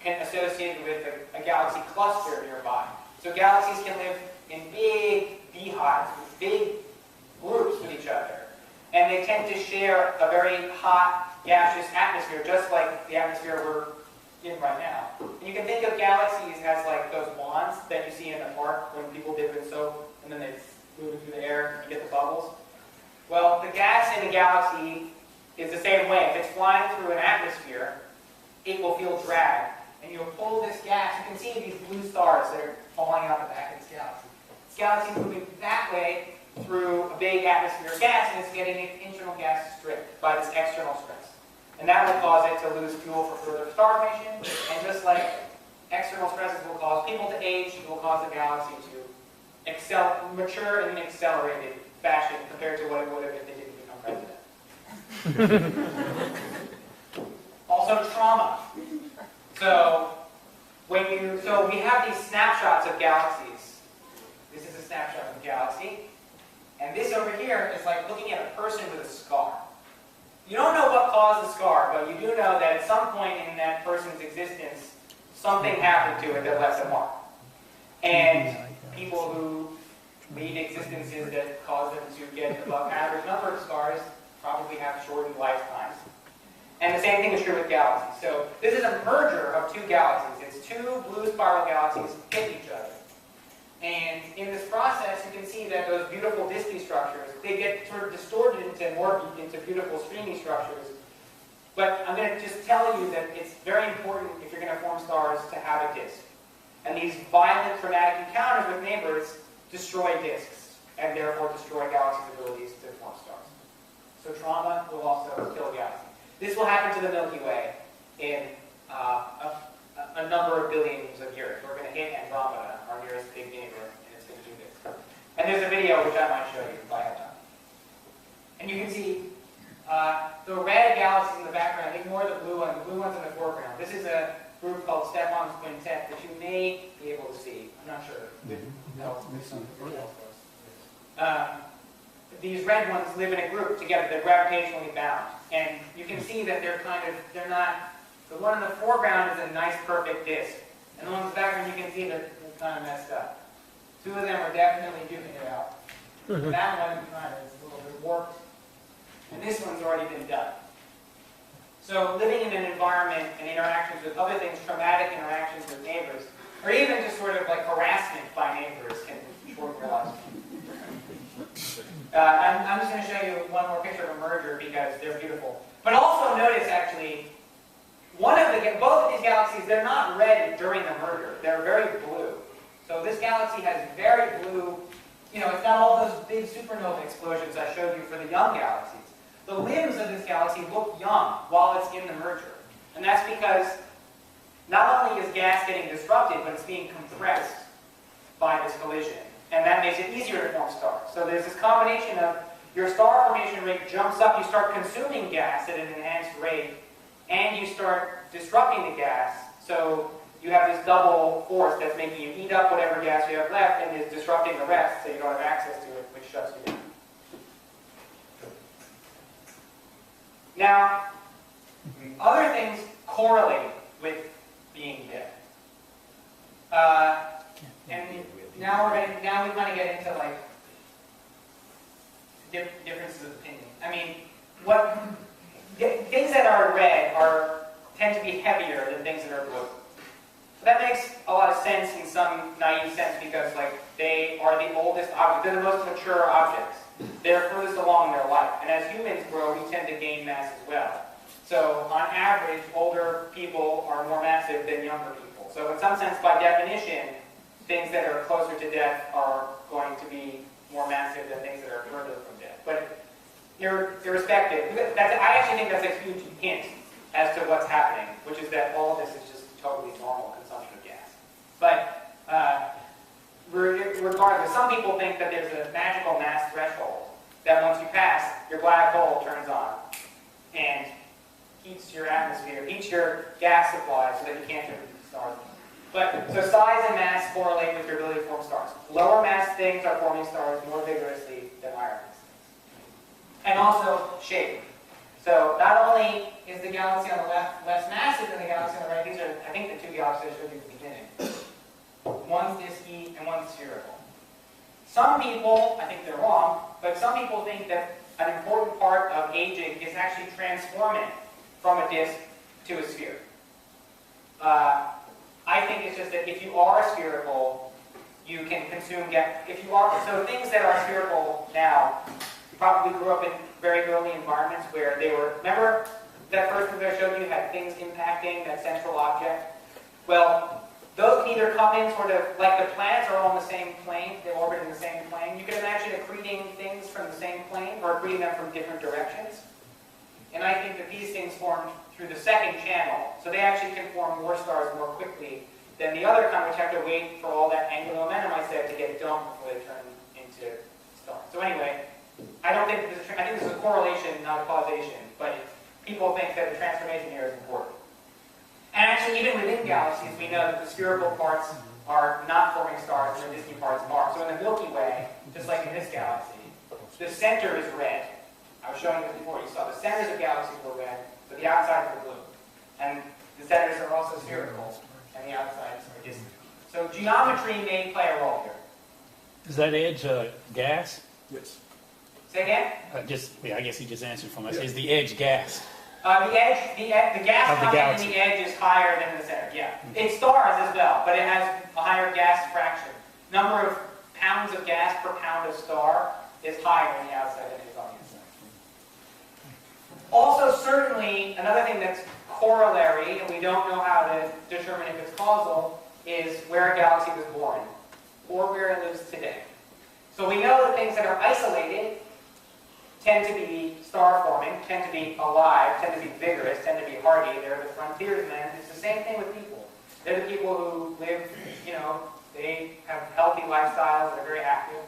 associated with a galaxy cluster nearby. So galaxies can live in big beehives, big groups with each other. And they tend to share a very hot, gaseous atmosphere, just like the atmosphere we're in right now. And you can think of galaxies as like those wands that you see in the park when people dip in soap, and then they move it through the air and you get the bubbles. Well, the gas in the galaxy is the same way. If it's flying through an atmosphere, it will feel drag. And you'll pull this gas. You can see these blue stars that are falling out the back of this galaxy. This galaxy is moving that way through a big atmosphere of gas, and it's getting its internal gas stripped by this external stress. And that will cause it to lose fuel for further star formation. And just like external stresses will cause people to age, it will cause the galaxy to mature in an accelerated fashion compared to what it would have if they didn't become president. Also, trauma. So we have these snapshots of galaxies. This is a snapshot of a galaxy. And this over here is like looking at a person with a scar. You don't know what caused the scar, but you do know that at some point in that person's existence, something happened to it that left a mark. And people who lead existences that cause them to get above average number of stars probably have shortened lifetimes. And the same thing is true with galaxies. So this is a merger of two galaxies. It's two blue spiral galaxies hitting each other. And in this process, you can see that those beautiful disky structures, they get sort of distorted into beautiful stringy structures. But I'm going to just tell you that it's very important if you're going to form stars to have a disk. And these violent chromatic encounters with neighbors destroy disks, and therefore destroy galaxies' abilities to form stars. So trauma will also kill galaxies. This will happen to the Milky Way in a number of billions of years. We're going to hit Andromeda, our nearest big neighbor, and it's going to do this. And there's a video which I might show you if I have time. And you can see the red galaxies in the background. Ignore the blue ones. The blue ones in the foreground. This is a group called Stephan's Quintet that you may be able to see. I'm not sure. These red ones live in a group together. They're gravitationally bound. And you can see that they're not, the one in the foreground is a nice perfect disk. And the one in the background you can see they're kind of messed up. Two of them are definitely duking it out. That one kind of is a little bit warped. And this one's already been done. So living in an environment and interactions with other things, traumatic interactions with neighbors, or even just sort of like harassment by neighbors can shorten your life. I'm just going to show you one more picture of a merger because they're beautiful. But also notice actually, both of these galaxies, they're not red during the merger. They're very blue. So this galaxy has very blue, it's got all those big supernova explosions I showed you for the young galaxies. The limbs of this galaxy look young while it's in the merger. And that's because not only is gas getting disrupted, but it's being compressed by this collision. And that makes it easier to form stars. So there's this combination of your star formation rate jumps up, you start consuming gas at an enhanced rate, and you start disrupting the gas. So you have this double force that's making you eat up whatever gas you have left and is disrupting the rest so you don't have access to it, which shuts you down. Now, other things correlate with being dead. And now we kind of get into like differences of opinion. I mean, things that are red tend to be heavier than things that are blue. So that makes a lot of sense in some naive sense because they are the oldest objects, they're the most mature objects. They're furthest along in their life. And as humans grow, we tend to gain mass as well. So on average, older people are more massive than younger people. So in some sense, by definition, things that are closer to death are going to be more massive than things that are further from death. But irrespective, I actually think that's a huge hint as to what's happening, which is that all of this is just totally normal consumption of gas. But regardless, some people think that there's a magical mass threshold that once you pass, your black hole turns on and heats your atmosphere, heats your gas supply so that you can't turn stars. So size and mass correlate with your ability to form stars. Lower mass things are forming stars more vigorously than higher mass things. And also shape. So not only is the galaxy on the left less massive than the galaxy on the right, these are, I think, the two galaxies I showed you at the beginning. One's disky and one's spherical. Some people, I think they're wrong, but some people think that an important part of aging is actually transforming from a disk to a sphere. I think it's just that if you are spherical, you can consume gas. So things that are spherical now probably grew up in very early environments where they were, remember that first movie I showed you had things impacting that central object? Well, those can either come in sort of, like the planets are all in the same plane, they orbit in the same plane. You can imagine accreting things from the same plane or accreting them from different directions. And I think that these things formed through the second channel. So they actually can form more stars more quickly than the other kind, which have to wait for all that angular momentum I said to get dumped before they turn into stars. So anyway, I think this is a correlation, not a causation, but people think that the transformation here is important. And actually, even within galaxies, we know that the spherical parts are not forming stars, and the disky parts are. So in the Milky Way, just like in this galaxy, the center is red. I was showing you this before. You saw the centers of galaxies were red, but the outsides were blue. And the centers are also spherical, and the outsides are distant. So geometry may play a role here. Is that edge gas? Yes. Say again? I guess he just answered for me. Is the edge gas? The gas Of the content galaxy. in the edge is higher than the center. Yeah, it's stars as well, but it has a higher gas fraction. Number of pounds of gas per pound of star is higher on the outside than it is on the inside. Also, certainly, another thing that's corollary, and we don't know how to determine if it's causal, is where a galaxy was born, or where it lives today. So we know that things that are isolated tend to be star-forming, tend to be alive, tend to be vigorous, tend to be hardy. They're the frontiersmen. It's the same thing with people. They're the people who live, they have healthy lifestyles, they're very active.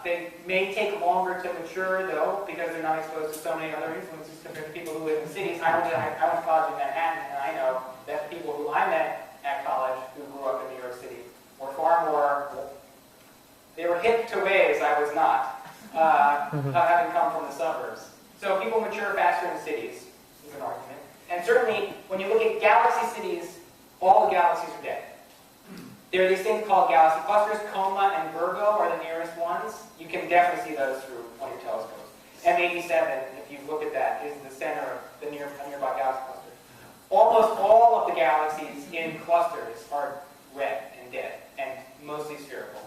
They may take longer to mature, though, because they're not exposed to so many other influences compared to people who live in cities. I went to college in Manhattan, and I know that the people who I met at college who grew up in New York City were far more, they were hip to ways I was not. Having come from the suburbs. So people mature faster in cities, is an argument. And certainly, when you look at galaxy cities, all the galaxies are dead. There are these things called galaxy clusters. Coma and Virgo are the nearest ones. You can definitely see those through one of your telescopes. M87, if you look at that, is the center of the nearby galaxy cluster. Almost all of the galaxies in clusters are red and dead, and mostly spherical.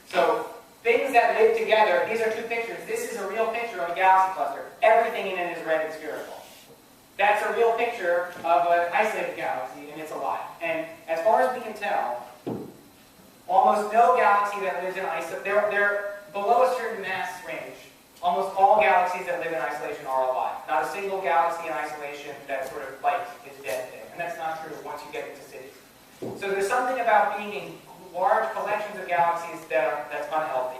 So, things that live together, these are two pictures. This is a real picture of a galaxy cluster. Everything in it is red and spherical. That's a real picture of an isolated galaxy, and it's alive. And as far as we can tell, almost no galaxy that lives in isolation, they're below a certain mass range. Almost all galaxies that live in isolation are alive. Not a single galaxy in isolation that sort of light is dead there. And that's not true once you get into cities. So there's something about being in large collections of galaxies that's unhealthy,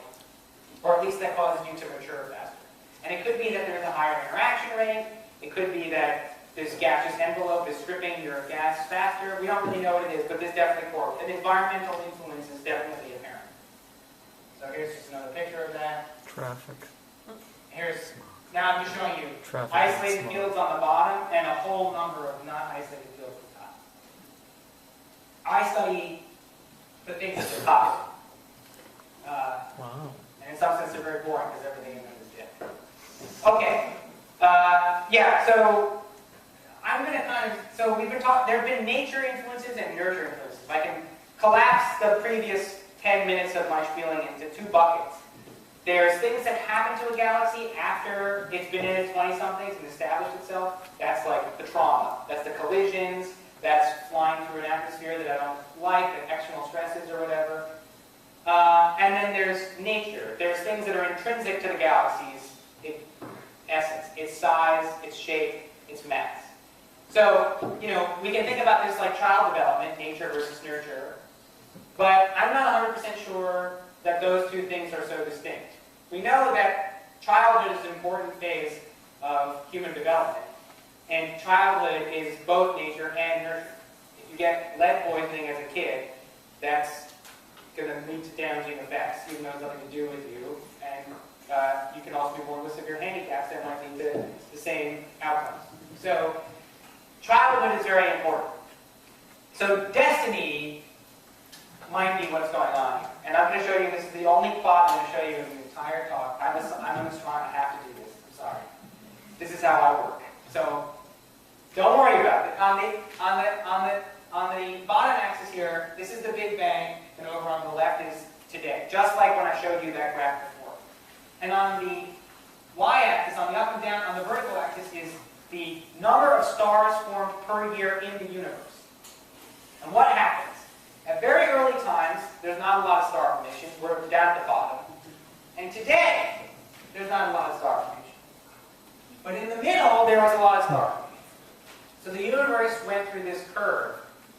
or at least that causes you to mature faster. And it could be that there's a higher interaction rate. It could be that this gaseous envelope is stripping your gas faster. We don't really know what it is, but there's definitely correlates. An environmental influence is definitely apparent. So here's just another picture of that. Traffic. Now I'm just showing you Traffic. isolated fields on the bottom and a whole number of not isolated fields at the top. I study the things at the top. Wow. And in some sense they're very boring because everything in them is dead. Okay. So I'm going to so we've been talking, there have been nature influences and nurture influences. If I can collapse the previous 10 minutes of my spieling into two buckets. There's things that happen to a galaxy after it's been in its 20-somethings and established itself. That's like the trauma. That's the collisions. That's flying through an atmosphere that I don't like, the external stresses or whatever. And then there's nature. There's things that are intrinsic to the galaxy's essence, its size, its shape, its mass. So, we can think about this like child development, nature versus nurture. But I'm not 100% sure that those two things are so distinct. We know that childhood is an important phase of human development. And childhood is both nature and nurture. If you get lead poisoning as a kid, that's going to lead to damaging effects, even though it has nothing to do with you. And you can also be born with severe handicaps that might lead to the same outcomes. So childhood is very important. So destiny might be what's going on here. And I'm going to show you, this is the only plot I'm going to show you in the entire talk. I'm an astronomer, I have to do this. I'm sorry. This is how I work. So don't worry about it. On the bottom axis here, this is the Big Bang, and over on the left is today, just like when I showed you that graph before. And on the y-axis, on the up and down, on the vertical axis, is the number of stars formed per year in the universe. And what happens? At very early times, there's not a lot of star formation. We're down at the bottom. And today, there's not a lot of star formation. But in the middle, there was a lot of star formation. So the universe went through this curve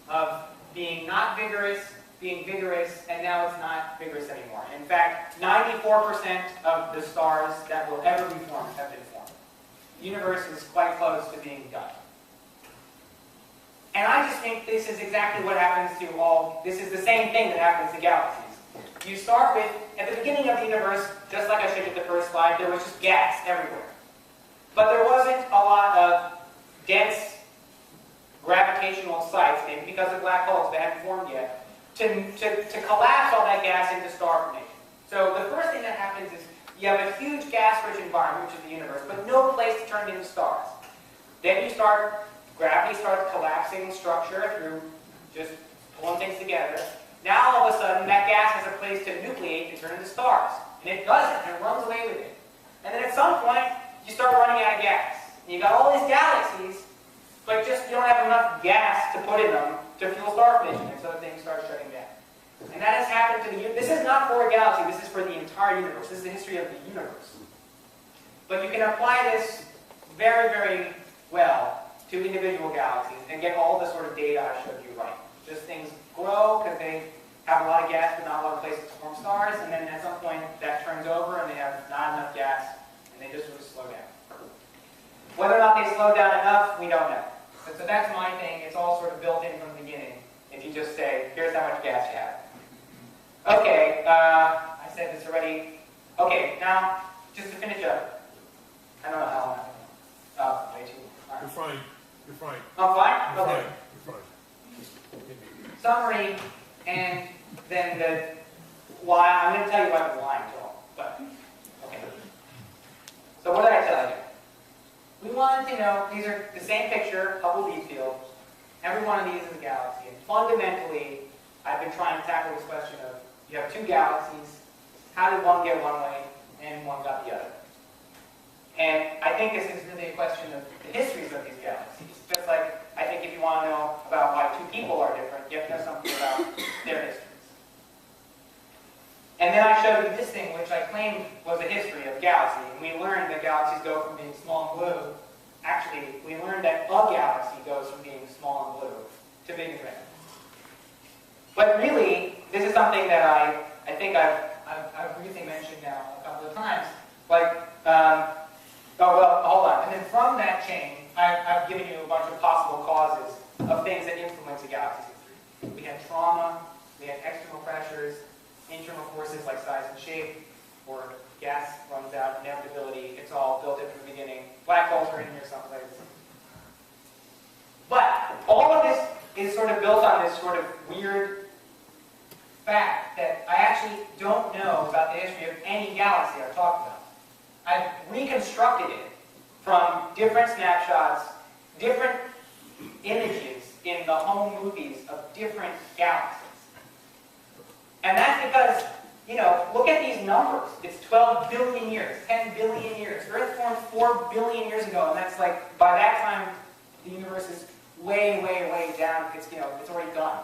of being not vigorous, being vigorous, and now it's not vigorous anymore. In fact, 94% of the stars that will ever be formed have been formed. The universe is quite close to being done. And I just think this is exactly what happens to this is the same thing that happens to galaxies. You start with, at the beginning of the universe, just like I showed you at the first slide, there was just gas everywhere. But there wasn't a lot of dense gravitational sites, maybe because of black holes that hadn't formed yet, to collapse all that gas into star formation. So the first thing that happens is you have a huge gas-rich environment, which is the universe, but no place to turn into stars. Then gravity starts collapsing structure through just pulling things together. Now all of a sudden, that gas has a place to nucleate and turn into stars. And it doesn't, and it runs away with it. And then at some point, you start running out of gas. And you got all these galaxies, but just you don't have enough gas to put in them to fuel star formation, and so things start shutting down. And that has happened to the universe. This is not for a galaxy, this is for the entire universe. This is the history of the universe. But you can apply this very, very well to individual galaxies and get all the sort of data I showed you right. Just things grow because they have a lot of gas but not a lot of places to form stars, and then at some point that turns over and they have not enough gas and they just sort of slow down. Whether or not they slow down enough, we don't know. So that's my thing. It's all sort of built in from the beginning. If you just say, here's how much gas you have. Okay, I said this already. Okay, now, just to finish up. I don't know how long. Oh, way too long. You're fine. You're fine. I'm fine? You're Okay. fine. You're fine. Summary, and then the why. I'm going to tell you why I'm lying to all. But, okay. So what did I tell you? We wanted to know, these are the same picture, Hubble deep field. Every one of these is a galaxy. And fundamentally, I've been trying to tackle this question of, you have two galaxies, how did one get one way, and one got the other? And I think this is really a question of the histories of these galaxies. Just like, I think if you want to know about why two people are different, you have to know something about their histories. And then I showed you this thing, which I claimed was a history of galaxy. And we learned that galaxies go from being small and blue. Actually, we learned that a galaxy goes from being small and blue to big and red. But really, this is something that I think I've briefly mentioned now a couple of times. Like, oh well, hold on. And then from that chain, I've given you a bunch of possible causes of things that influence a galaxy's history. We had trauma, we had external pressures, internal forces like size and shape, or gas runs out, inevitability. It's all built in from the beginning. Black holes are in here someplace. But all of this is sort of built on this sort of weird fact that I actually don't know about the history of any galaxy I've talked about. I've reconstructed it from different snapshots, different images in the home movies of different galaxies. And that's because, you know, look at these numbers. It's 12 billion years, 10 billion years. Earth formed 4 billion years ago, and that's like, by that time, the universe is way, way, way down. It's, you know, it's already done.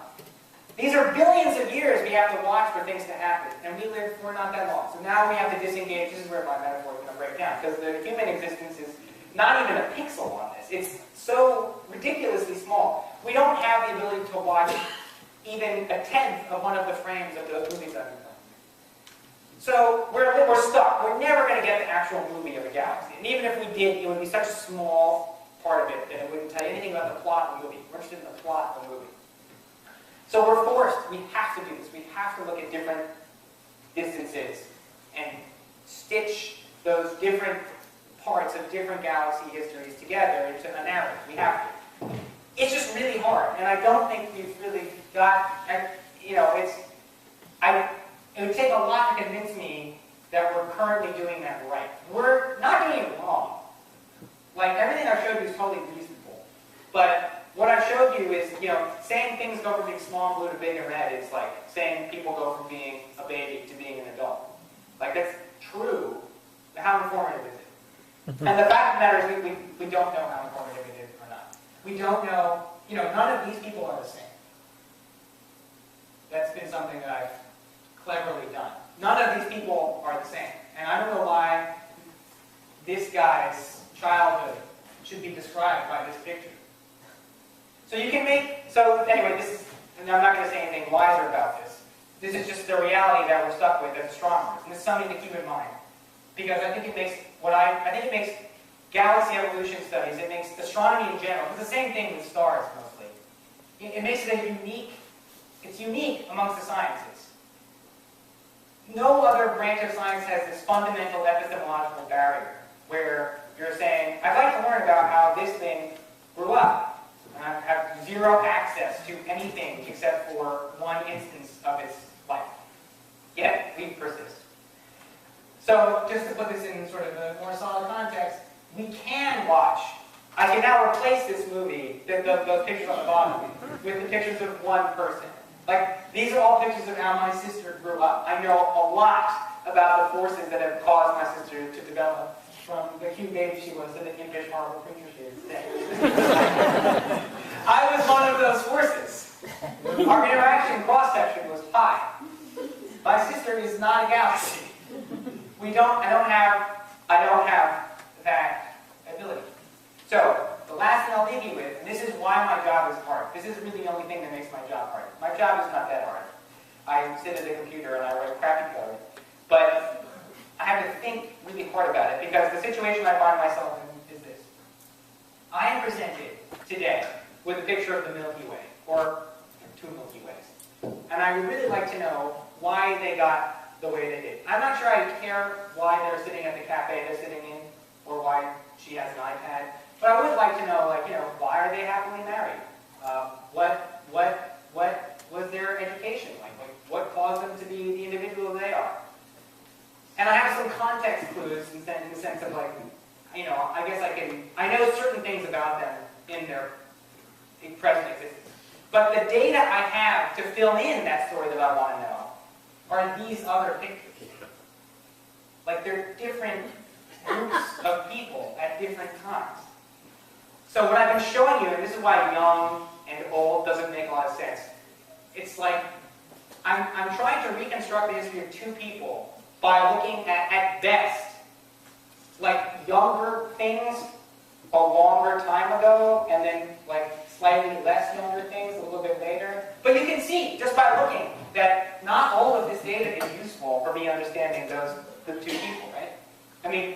These are billions of years we have to watch for things to happen, and we lived for not that long. So now we have to disengage. This is where my metaphor is going to break down, because the human existence is not even a pixel on this. It's so ridiculously small. We don't have the ability to watch even a tenth of one of the frames of those movies I've been playing. So we're stuck. We're never going to get the actual movie of a galaxy. And even if we did, it would be such a small part of it that it wouldn't tell you anything about the plot of the movie. We're interested in the plot of the movie. So we're forced. We have to do this. We have to look at different distances and stitch those different parts of different galaxy histories together into a narrative. We have to. It's just really hard, and I don't think we've really got, you know, it would take a lot to convince me that we're currently doing that right. We're not doing it wrong. Like, everything I showed you is totally reasonable. But what I showed you is, you know, saying things go from being small and blue to big and red is like saying people go from being a baby to being an adult. Like, that's true. How informative is it? And the fact of the matter is we don't know how informative it is or not. We don't know, you know, none of these people are the same. That's been something that I've cleverly done. None of these people are the same. And I don't know why this guy's childhood should be described by this picture. So you can so anyway, this is, and I'm not going to say anything wiser about this. This is just the reality that we're stuck with as astronomers. And this is something to keep in mind. Because I think it makes galaxy evolution studies, it makes astronomy in general, it's the same thing with stars mostly. It makes it it's unique amongst the sciences. No other branch of science has this fundamental epistemological barrier where you're saying, I zero access to anything except for one instance of its life. Yet, we persist. So, just to put this in sort of a more solid context, we can watch. I can now replace this movie, those pictures on the bottom, with the pictures of one person. Like, these are all pictures of how my sister grew up. I know a lot about the forces that have caused my sister to develop from the cute baby she was to the impish, horrible creature she is today. I was one of those forces. Our interaction cross-section was pi. My sister is not a galaxy. I don't have that ability. So, the last thing I'll leave you with, and this is why my job is hard. This is really the only thing that makes my job hard. My job is not that hard. I sit at a computer and I write crappy code. But I have to think really hard about it because the situation I find myself in is this. I am presented today with a picture of the Milky Way, or two Milky Ways. And I would really like to know why they got the way they did. I'm not sure I care why they're sitting at the cafe they're sitting in, or why she has an iPad. But I would like to know, why are they happily married? What was their education like? What caused them to be the individual they are? And I have some context clues in the sense of I guess I know certain things about them in their present existence. But the data I have to fill in that story that I want to know are these other pictures. They're different groups of people at different times. So what I've been showing you, and this is why young and old doesn't make a lot of sense, it's like I'm trying to reconstruct the history of two people by looking at best, younger things a longer time ago, and then slightly less younger things a little bit later. But you can see, just by looking, that not all of this data is useful for me understanding the two people, right? I mean,